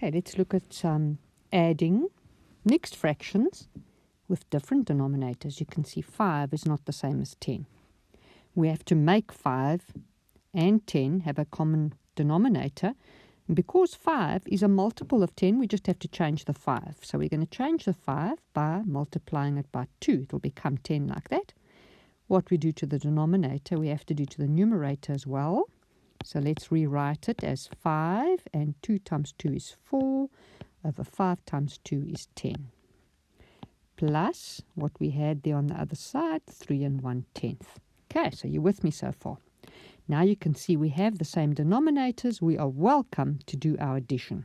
Okay, let's look at adding mixed fractions with different denominators. You can see 5 is not the same as 10. We have to make 5 and 10 have a common denominator. And because 5 is a multiple of 10, we just have to change the 5. So we're going to change the 5 by multiplying it by 2. It will become 10 like that. What we do to the denominator, we have to do to the numerator as well. So let's rewrite it as 5, and 2 times 2 is 4, over 5 times 2 is 10. Plus what we had there on the other side, 3 and 1/10. Okay, so you're with me so far. Now you can see we have the same denominators. We are welcome to do our addition.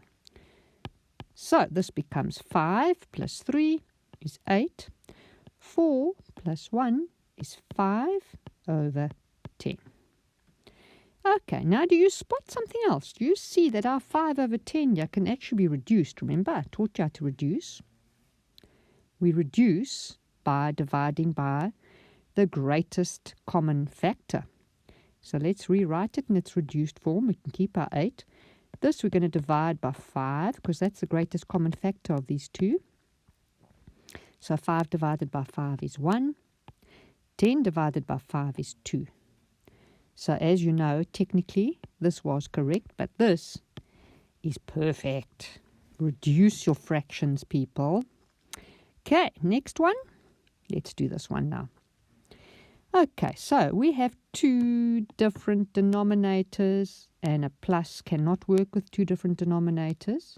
So this becomes 5 plus 3 is 8. 4 plus 1 is 5 over 10. Okay, now do you spot something else? Do you see that our 5 over 10 here can actually be reduced? Remember, I taught you how to reduce. We reduce by dividing by the greatest common factor. So let's rewrite it in its reduced form. We can keep our 8. This we're going to divide by 5 because that's the greatest common factor of these two. So 5 divided by 5 is 1. 10 divided by 5 is 2. So as you know, technically this was correct, but this is perfect. Reduce your fractions, people. Okay, next one. Let's do this one now. Okay, so we have two different denominators, and a plus cannot work with two different denominators.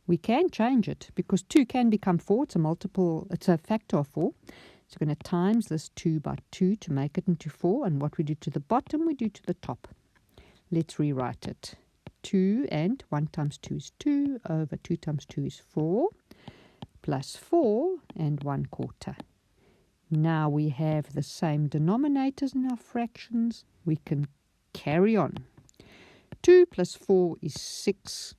We can change it because 2 can become 4. It's a multiple, it's a factor of 4. So we're going to times this 2 by 2 to make it into 4. And what we do to the bottom, we do to the top. Let's rewrite it. 2 and 1 times 2 is 2 over 2 times 2 is 4 plus 4 and 1/4. Now we have the same denominators in our fractions. We can carry on. 2 plus 4 is 6.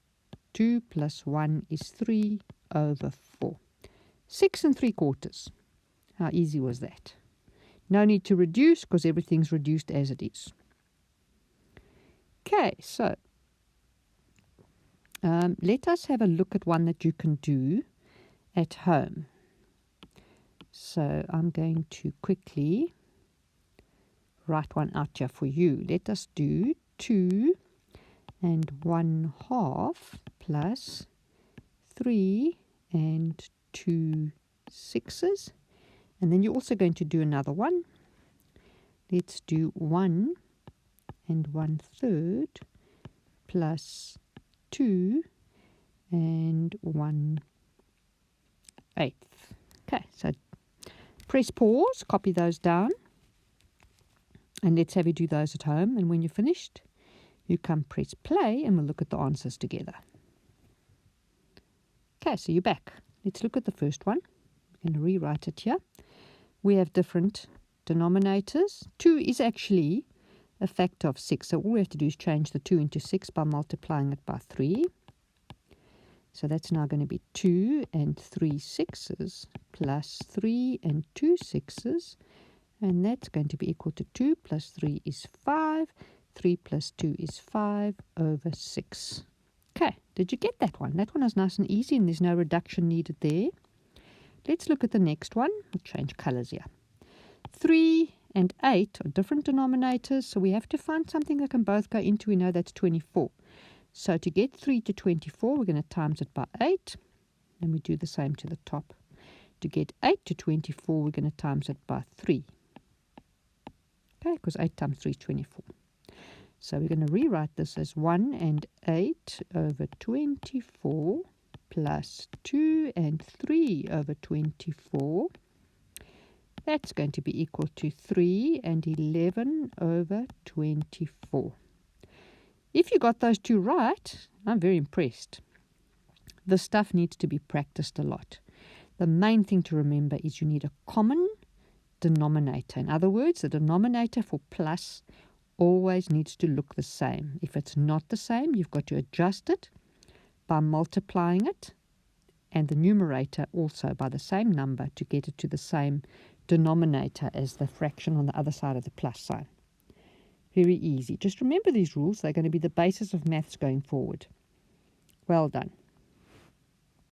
2 plus 1 is 3 over 4. 6 3/4. How easy was that? No need to reduce because everything's reduced as it is. Okay, so let us have a look at one that you can do at home. So I'm going to quickly write one out here for you. Let us do 2 and 1/2 plus 3 and 2 6s. And then you're also going to do another one. Let's do 1 and 1/3 plus 2 and 1/8. Okay, so press pause, copy those down, and let's have you do those at home. And when you're finished, you come press play and we'll look at the answers together. Okay, so you're back. Let's look at the first one. I'm going to rewrite it here. We have different denominators. 2 is actually a factor of 6. So all we have to do is change the 2 into 6 by multiplying it by 3. So that's now going to be 2 and 3 6s plus 3 and 2 6s. And that's going to be equal to 2 plus 3 is 5. 3 plus 2 is 5 over 6. Okay, did you get that one? That one is nice and easy and there's no reduction needed there. Let's look at the next one. We'll change colors here. 3 and 8 are different denominators, so we have to find something that can both go into. We know that's 24. So to get 3 to 24, we're going to times it by 8. And we do the same to the top. To get 8 to 24, we're going to times it by 3. Okay, because 8 times 3 is 24. So we're going to rewrite this as 1 and 8 over 24 plus 2 and 3 over 24. That's going to be equal to 3 and 11 over 24. If you got those two right, I'm very impressed. This stuff needs to be practiced a lot. The main thing to remember is you need a common denominator. In other words, the denominator for plus always needs to look the same. If it's not the same, you've got to adjust it by multiplying it, and the numerator also by the same number to get it to the same denominator as the fraction on the other side of the plus sign. Very easy. Just remember these rules. They're going to be the basis of maths going forward. Well done.